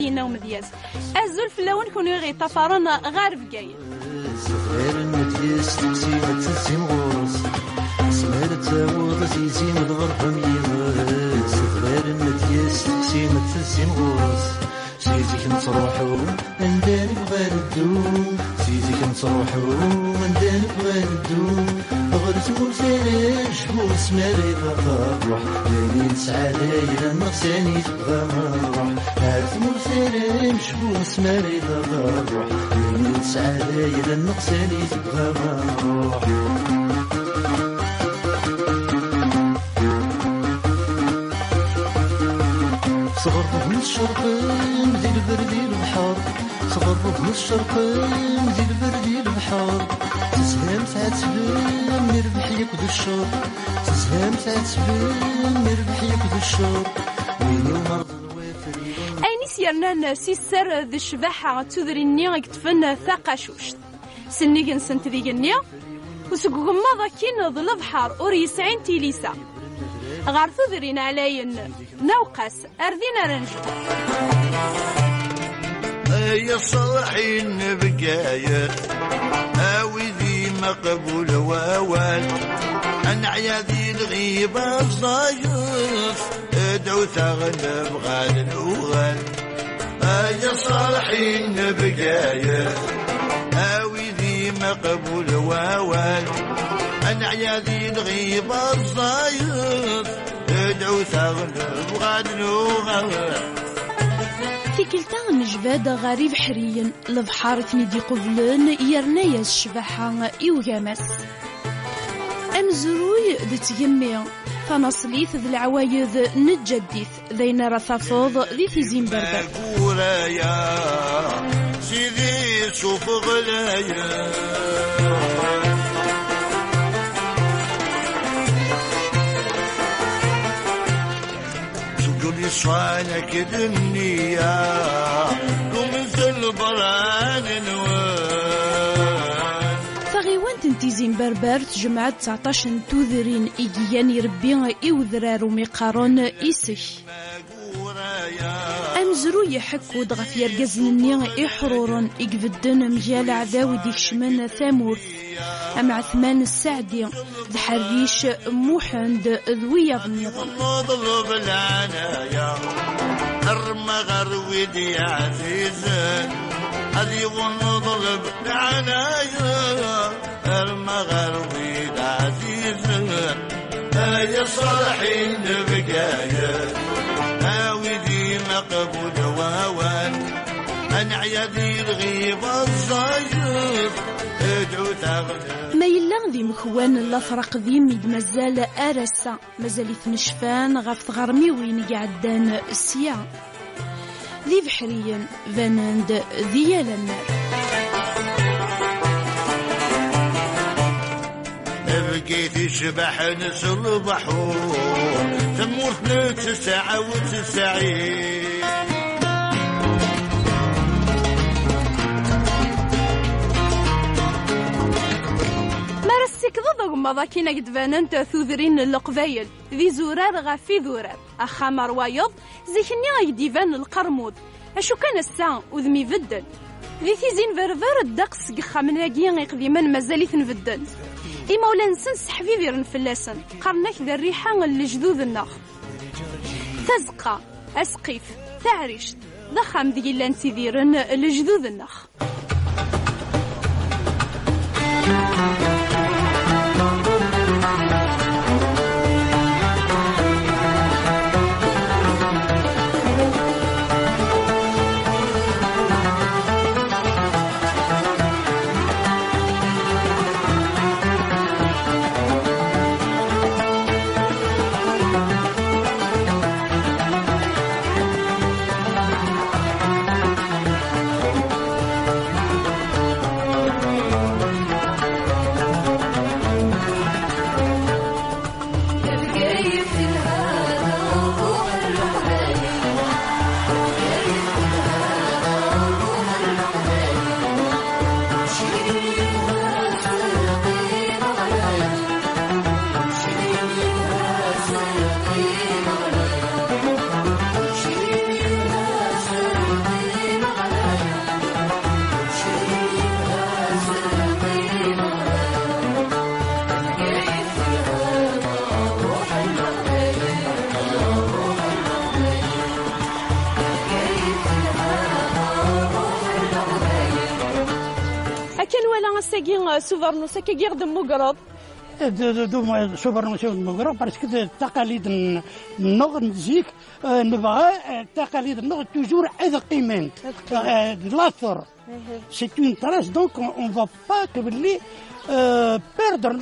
ينا ومدياس أزول فلاون كون يغي طفران غار بقايل سفر المدياس تقسيمة تسيم غورس سمير تاوض زيزيم الغرب ميض سفر المدياس تقسيمة تسيم غورس سيزيك نصروحو منداني بغاردو سيزيك نصروحو منداني بغاردو غرس مرسالة شبو سماري بغاروح ليلي سعادة إلى نغساني تبغى مروح غرس مرسالة شبو سماري بغاروح ليلي سعادة إلى نغساني تبغى مروح صغرت من الشرقين ذي البردي البحر صغرت من الشرقين ذي البردي البحر تسهام ساعة سبيل نربح يكد الشر تسهام ساعة سبيل نربح يكد الشر ويني ومرض الوافرين أين سيرنا سيسر ذي الشباحة تذري النيا يكتفن ثاقاشوشت سنيقن سنت ذي النيا وسقوم ماذا كين ذي البحر أوري 90 تيليسا غار تذرين علين نوقس أرذينا رنجو يا صالحين بقايت أوي ذي مقبول واوال أن عياذي الغيبة الصايف ادعو تغلب غال الأوغال يا صالحين بقايت أوي ذي مقبول واوال أن عياذي الغيبة الصايف ادعو تغلب غال الأوغال في كلتا نجباد غريب حريا البحر تميدي قبلن يرنايا الشباحة إيوغامس أمزروي ذي تجمي فنصليث ذي العوايد نتجديث ذين رثافوض ذي تزين بربر يا سيدي شوف غلايا سجوني صانك دنيا ومثل البران نوان فغيوان تنتيزين بربر تجمعت 19 توذرين إيجيان يربي إوذرار وميقارون إيسك أمزرو يحكو دغف يرقزنني إحرورا إقفدن مجال عداو ديك شمن ثامورث أم عثمان السعدي ذحريش موحند ذوية النظام نضرب العنايا المغروي دي عزيزا هذي ونضرب العنايا المغروي دي عزيزا يا صالحين بقايا هاوي دي مقبول واوان أن عيادي الغيبة الصايف ادعو تغلب ما يلا ذي مخوان اللفرق ذي ميد مازال أرسا مازال يتنشفان غف غرمي وين قعدان السيا ذي بحريا فاناند ذي النار بقيت شبح نسل بحور تموت 99 كذا ماذا كينا قدفاننت ثوذرين القبايل ذي زورار غافي ذورار أخامر وايض زيكني غيديفان القرمود أشو كان الساعة وذمي بدل ذي تيزين فرفر الدقس قخامناكي يقديمان مازالي تنفدل إما ولا نسنس حبيبي رنفلاسن قرناك ذا الريحة الجذوذ النخ تزقى أسقيف تعريش ضخم ذي اللان تيذيرن الجذوذ النخ كان ولا ساكي سوفرنو ساكي غير دمو قرض دو سوبرنوسيو المغرب باسكو التقاليد النغ نزيك نبغى التقاليد النغ توجور اذقيمين لاثر سي اون تراس دونك اون فا با كبلي بيردر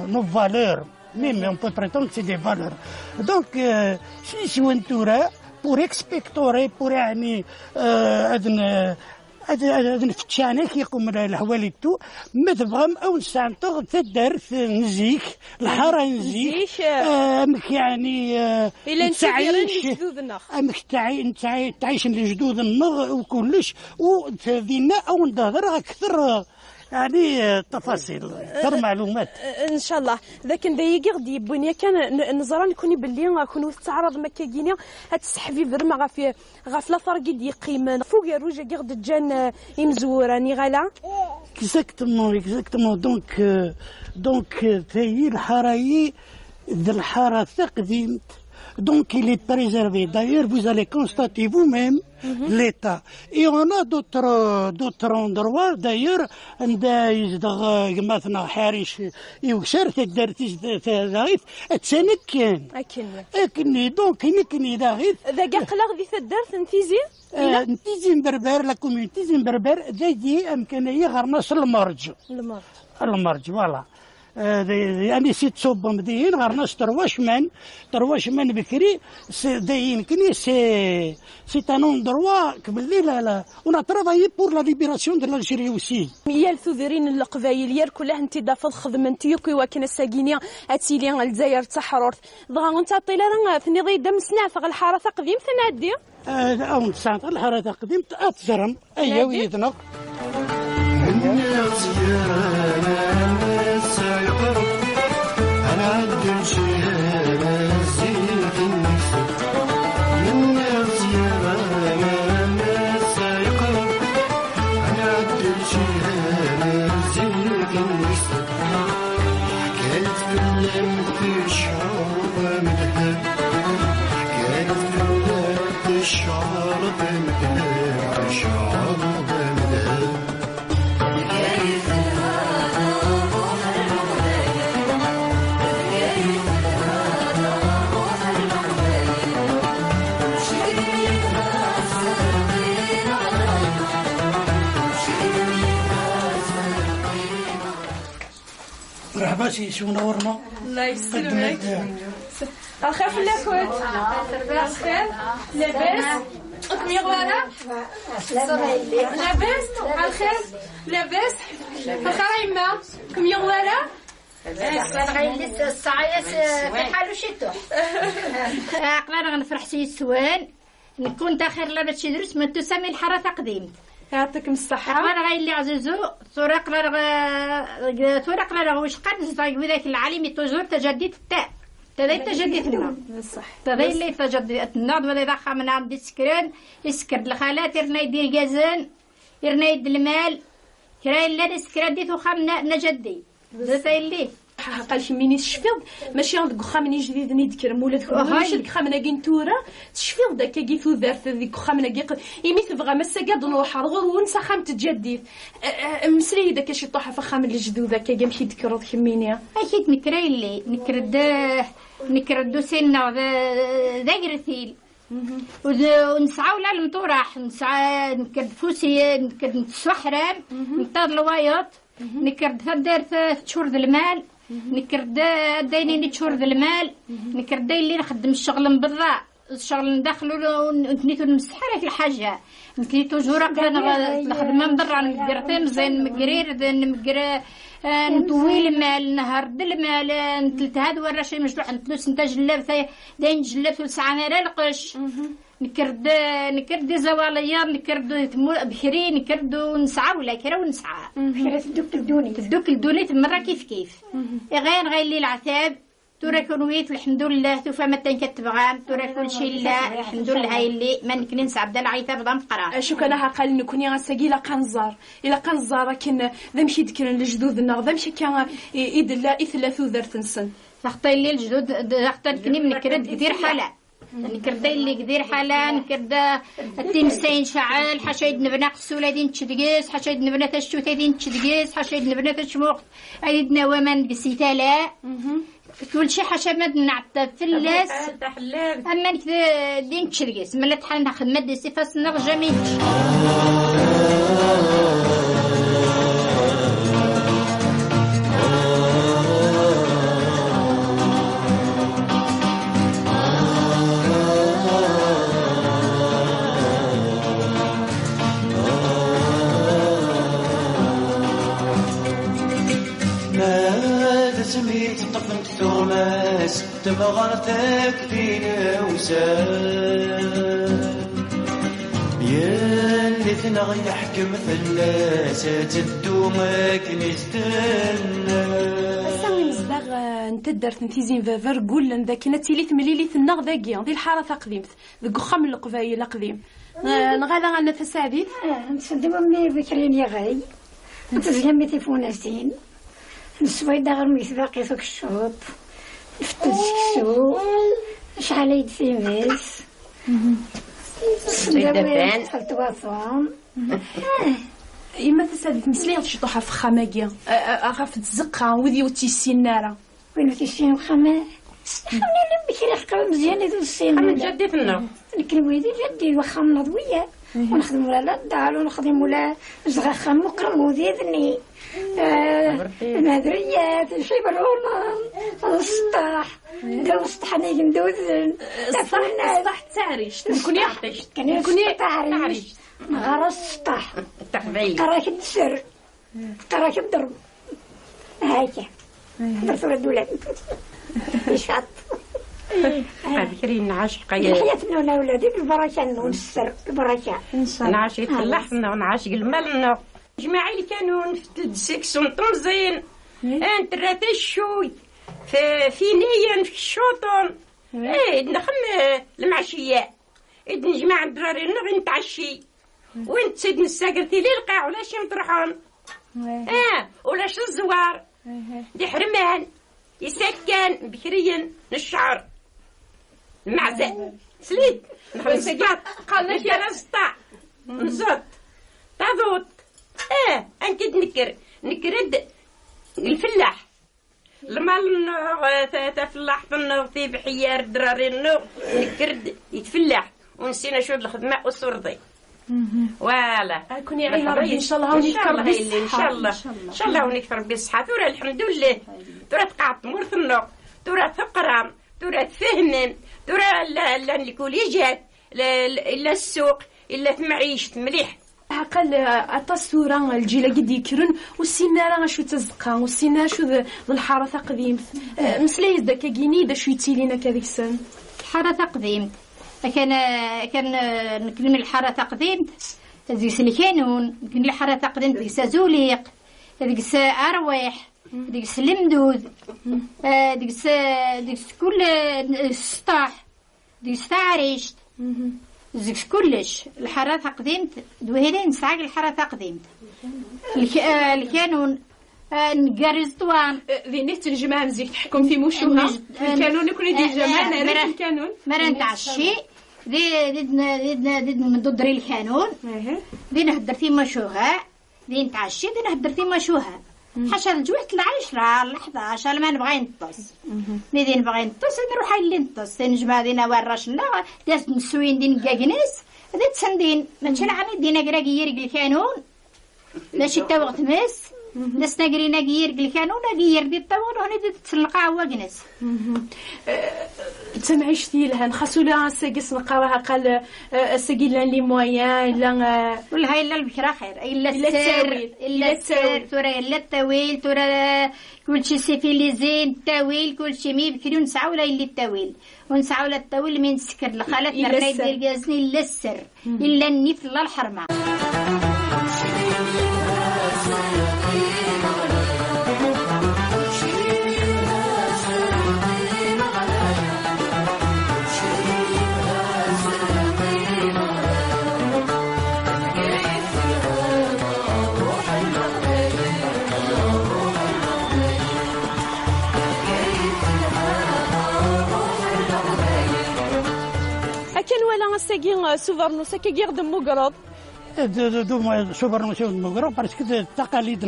نو فالور ميم اون بو بريتون سي دي فالور دونك سي سوانتورا بور اكسبكتوري بور يعني هذا فتشانه كيقوم الحوالي تو ما تبغى او نسانتو تدار نزيك الحاره نزيك يعني الا نتعايش امك تعيش لجدود النغ وكلش وتدينا او نهضر اكثر يعني تفاصيل اكثر معلومات ان شاء الله. لكن دايقي غادي يبوني كان نزران كوني باللي غنكونوا تعرض مكاكينيا هتسحفي فرما غافي لاثار قد يقيم فوق يا روجا كي غادي تجان يمزوراني غالا اكزاكتومون دونك تاهي الحرايي ذا الحاره تقديمت. Donc il est préservé. D'ailleurs, vous allez constater vous-même l'état. Et on a d'autres endroits. D'ailleurs, مثلا حارش يوشر تدرتيش تزايد تسنكن. أكني دونك نكني داغيت. ذا قلق ذي تدرت نتيزي؟ نتيزي بربر لا كوميونيتي بربر ذي أمكانية غير نصل المرج فوالا. يعني سي تصوب مدين غير ناس ترواشمان بكري داين كني سي تانون دروا كبلي لا اون ترافايي بور لا ليبراسيون دو لالجيري اوسي يا الثوذرين القبايل يا كلها انت دافض خدمه يوكي وكن الساكينيا اتيلي الجزائر تحررت ضغا انت طيلان ثني ضي دم سناف الحاره تقديم ثنادي او سانت الحاره تقديم تاثرم ايوا ويدنا مرحبا شو منورنا. الله يسلمك. الخير في اللاكوت. الخير لاباس كمي غوارة لاباس الخير لاباس الخير يما كمي غوارة غير الصعايس في حالو شتو عقلا غنفرح سي السوان نكون داخل لا باش يدرس ما تسمي الحاره تقديم يعطيكم الصحة. أنا غير اللي عزيزو طرق لا واش قد نزاي وذاك العالم توجور تجديد التاء تذي تجديد لنا صح تذي اللي تجديد النهض ولا إذا خا من عند السكران يسكر الخالات يرنا يدير جازان يرنا يد المال كراين لا نسكر ديتو خامنا نجدي ذا اللي قال شي ميني تشفيض ماشي عندك خامني جديد نذكر مولاتك ماشي ديك خامنا كنتورا تشفيض داك كي ثوذرت ديك خامنا كي يمي تبغى مسا قاد نروح رغور ونسى خام تجديد مسري داك شي طوحه فخام الجدود كي يمشي يذكر كمينيا اكيد نكراي اللي نكردو سنه ذاكرتيل ونسعى ولا المطورح نسعى نكرد فوسيه نكرد نتسحرام نطاد الوايط نكرد فدار شهور المال نكرد داينين شهور المال نكرد اللي نخدم الشغل مبضع الشغل ندخلو نتنيتو نمسحها في الحاجه نتنيتو جورا نخدم مبضع نقرتين زين مقرير نمقر نطوي المال نهرد المال نتلت هاد ورا شي مجلوح نتلوس نتا جلاب داين جلاب ثلث ساعه القش نكرد زواليا نكرد بحري نكرد نسعى ولا كرا ونسعى بحري تدوك الدوني مرة كيف غير لي العتاب تورا كونويت الحمد لله توفى متى كتبغام تورا كل شيء لا الحمد لله هاي اللي ما نكن نسعى بدا العتاب ضم قرا شو كان قال نكوني غنساقي لا قنزار الا قنزار كن ذا مشي ذكرن لجدودنا ذا مشي كان يدلا ثلاث ذرت سن تخطي لي الجدود تخطي كني من كرد كثير حلا نكرد اللي كدير حالا نكرد التمسين شعال حشايد نبنا قسولة دين تشدقيس حشايد نبنا تشوتة دين تشدقيس حشايد نبنا تشموق أيدنا ومن قسيتالا كل شي حشا مد نعطى فلاس أما نكذا دين تشدقيس ملا تحال ناخد مد سيفاس نغجا ميتش سميت طفنت توماس تبغرتك فينا وسال ياللي ثنغ يحكم ثلاثة تدومك نستنى سامي مزداغ نتدر تنتيزين فافر قول ذاك نتيلي ثمليلي ثنغ ذاكي ذي الحارة قديمت ذاك خم القبايل قديم نغالا عنا تساعديت نصدق أمي بكرين يا غاي نتزلمي تيفوناسين نسويدا غير ميثباقي فوق الشوط نفتش السوق شحال يد في ميس دابان دخلت واصون إما تساعديت مسلية تشطوحة في خاماكيا أخاف تزقها وذي وتيسين نارا وين تيسين وخما خمنا بكري حقا مزيان هذو السين من جدتنا لكن ويدي جدي واخا منضوية ونخدم ولا الدار ونخدم ولا زغاخا مقرم وذيذني المهدريات الحبرون السطاح داو السطح نيجي ندوزن السطح تعريش كون يحطش كون تعريش غرس السطح التحبيب قراك السر قراك الضرب هاكا درت ولاد ولاد يشعط بكري نعاش حياتنا ولا ولادي بالبركة ونسر البركة نعاش يتفلحنا ونعاش الملنا جماعي كانوا نفتد سكسون طمزين انت راتي الشوي في نيا في الشوطون نخم المعشية نجمع الدراري نغي نتعشي وانت سيد نساقرتي لي القاع ولا شي مطرحون ولا شي الزوار دي حرمان يسكن بكريا الشعر المعزة سليت نخلي سقاط قالنا شي راسطع نزط تضوط أنكد نكرد الفلاح المال تفلاح في النوغ في بحيار دراري النوغ نكرد يتفلاح ونسينا شو الخدمة والسرضي ولا كون يعين ربي إن شاء الله ونكثر بالصحة إن شاء الله ونكثر بالصحة ترى الحمد لله ترى تقعد مورث النوغ ترى تقرام ترى تفهمن ترى لا الكوليجات إلا السوق إلا في معيشة مليح عقل التصورة الجيلة قد يكرن والسينارة شو تزقى والسينارة شو ذا الحارة قديم مسلي ذاك كيني ذا شو يتيلينا كذيك السن الحارة قديم كان نكلم الحارة قديم ذيك اللي كانوا نكلم الحارة قديم ذيك زوليق ذيك أرواح ذيك المدود ذيك كل السطاح ذيك عريشت زيك كلش الحارة قديمت دوهيلين ساق الحارة قديمت اللي كانوا نقارز طوان ذي نت الجماعة مزيك تحكم في موشوها الكانون يكون دي جماعة نعرف الكانون مرن تاع الشيء ذي من ضدري الكانون ذي نهدر في مشوها ذي نتعشي ذي نهدر في مشوها حاشا الجوعت العشرة ل11 ما نبغي نطس ذي نبغي نطس نروح اللي نطس نجمع ذينا ورشنا داس نسوين دين كاكنس ذي تسندين مانشي عامل دينا كراكي يرقل الكانون لاش يتاوغ تمس ناس نقرينا كير الكانون كير دي الطاول وهنا دي تسلقها وكنس تسمعيش فيها نخاسو لها ساقس نقراها قال ساقي لي مويان لا ولا هاي الا البكره خير الا التاويل ترى الا التاويل ترى كلشي سيفي لي زين التاويل كلشي مي بكري نسعاو لا الا التاويل ونسعاو لا التاويل من سكر لخالتنا راه يدير كازني الا السر الا النيف لا الحرمه ساكي سوفرنو ساكي غير دموقراض دوما سوبرنوسيون المغرب باسكو التقاليد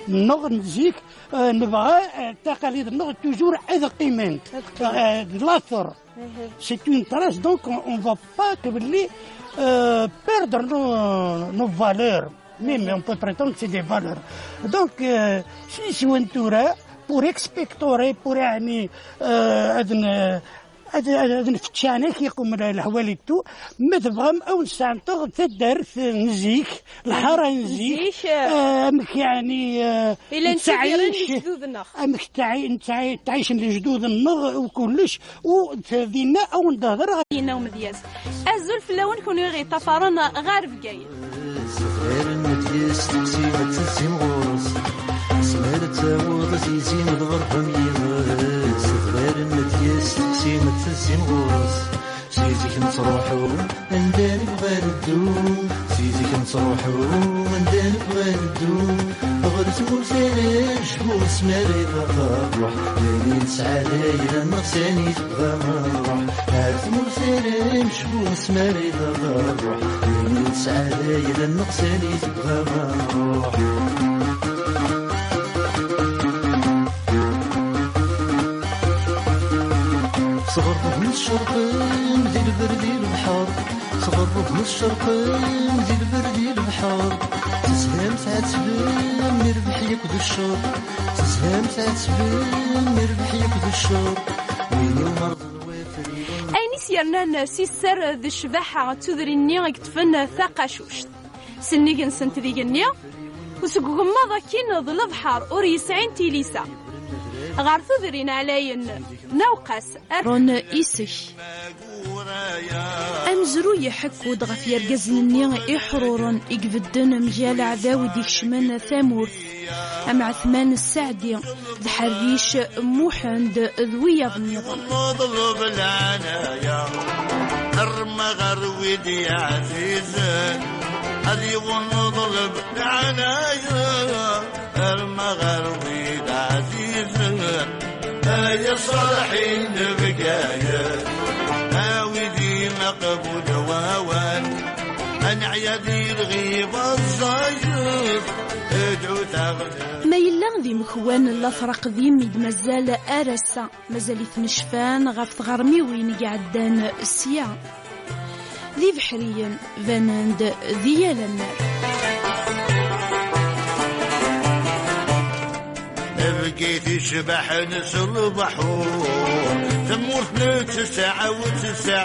النغ نزيك نبغى التقاليد النغ توجور اذقيمين لاثر سي اون تراس دونك اون فا با كبلي بيردر نو فالور ميم اون بو بريتون سي دي فالور دونك سي سوانتورا بور اكسبكتوري بور يعني هذا الفتشانه كيقوم الحوالي تو ما تبغى او نسانتو تدار نزيك الحاره نزيك امك يعني تعيش جدود النغ امك تعيش لجدود النغ وكلش وتدينا او ندهر دينا ومدياز ازول فلاون كون يغي طفرنا غير بقايل صغير المدياس تقسيمة تسيم غورس سمير تاوض زيزيم الغرب ميغاس صغير المدياس تقسيمة تسيم غورس سيزيك نتروحو منداني بغير الدوم سيزيك نتروحو منداني بغير الدوم غرس مرسالاش بوس مريضة غروح لاني نسعى ليلة نغساني تبغى نروح عارف مرسالاش بوس مريضة غروح لاني نسعى ليلة نغساني تبغى نروح صغرب من الشرقين ذي البردي البحر صغرب من الشرقين ذي البردي البحر تسهام ساعة سبيل مربح يكد الشر تسهام ساعة سبيل مربح يكد الشر وين المرض الوافرين أين سيرنا سيسر ذي الشباحة تذري النيا يكتفن ثاقاشوشت سنيقن سنت ذي النيا وسقوم ماذا كين ذي البحر أوريسعين تيليسا غار ثذرين علين نوقس أرون إيسك أمزرو يحكو دغف يرقزنني إحرورا إقفدن مجال عداو ديك شمن ثامور أم عثمان السعدي ذي حريش موحند ذوية النظام نضرب العنايا المغروي دي عزيزة هذي ونضرب العنايا المغروي دي عزيزة يا صالحين بقايا هاوي دي مقبول واوان أنا عيادي الغيبة الزايد ادعو تغنى ما يلا ذي مكوان الافرق ذي ميد مازال ارسا مازال يتنشفان غاف غرمي وين قعدان السيا ذي بحريا فاناند ذي النار بقيت شبح نسل بحور ثمورتنا 99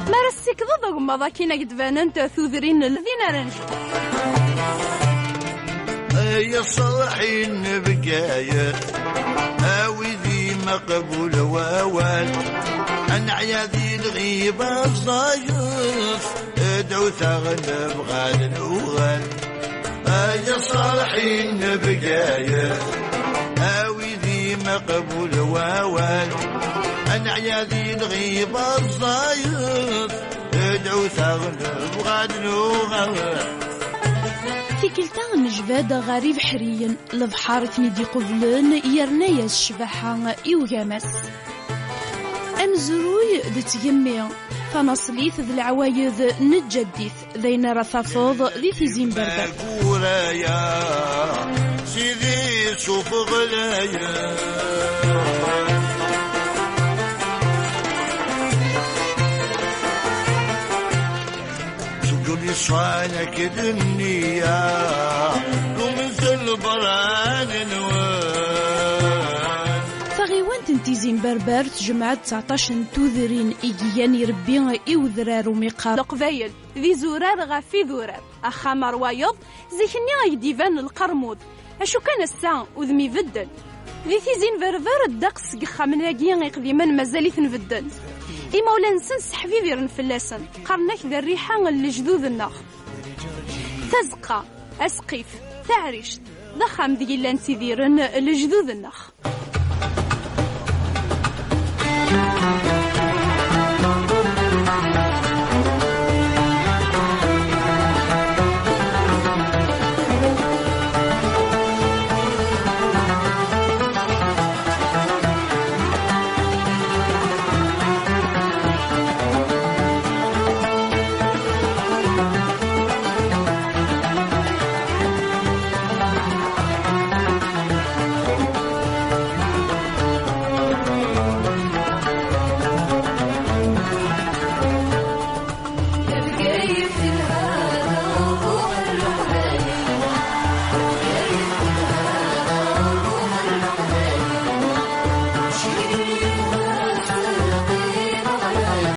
مرسك ضد ماذا كينا قد فاننت ثوذرين الذين رنشوا يا صالحين بقايا هاوي ذي مقبول واوان أنا عيادي الغيبة الصايف ادعو ثغنى بغاد نوغان يا صالحين بقايا هاوي ذي مقبول واوان أنا عيادي الغيبة الصايف ادعو ثغنى بغاد نوغان في كلتا نجباد غريب حريا البحار كنيدي قبلن يرنايا الشباحة إوغامس أمزروي ذي تجمع فنصليث ذي العوايد نجديث ذين رثافوض ذي في زين بربر يا سيدي شوف غلايا سجلي صانك دنيا ومثل بران نوان فغيوان تنتيزين بربر تجمعت 19 توذرين إيجيان يربي إوذرار وميقار القبايل ذي زورار غافي ذورار أخامر وايض زي كنيا يديفان القرمود أشو كان الساعة وذمي بدل ذي تيزين بربر الدقس قخامن لاقيان يقديمان مازالي تنبدل إما ولا نسنس حبيبي رنفلاسن قرناك ذا الريحة لجذوذ النخ تزقى أسقيف تعريش ضخم ذي لانسي ذيرن لجذوذ النخ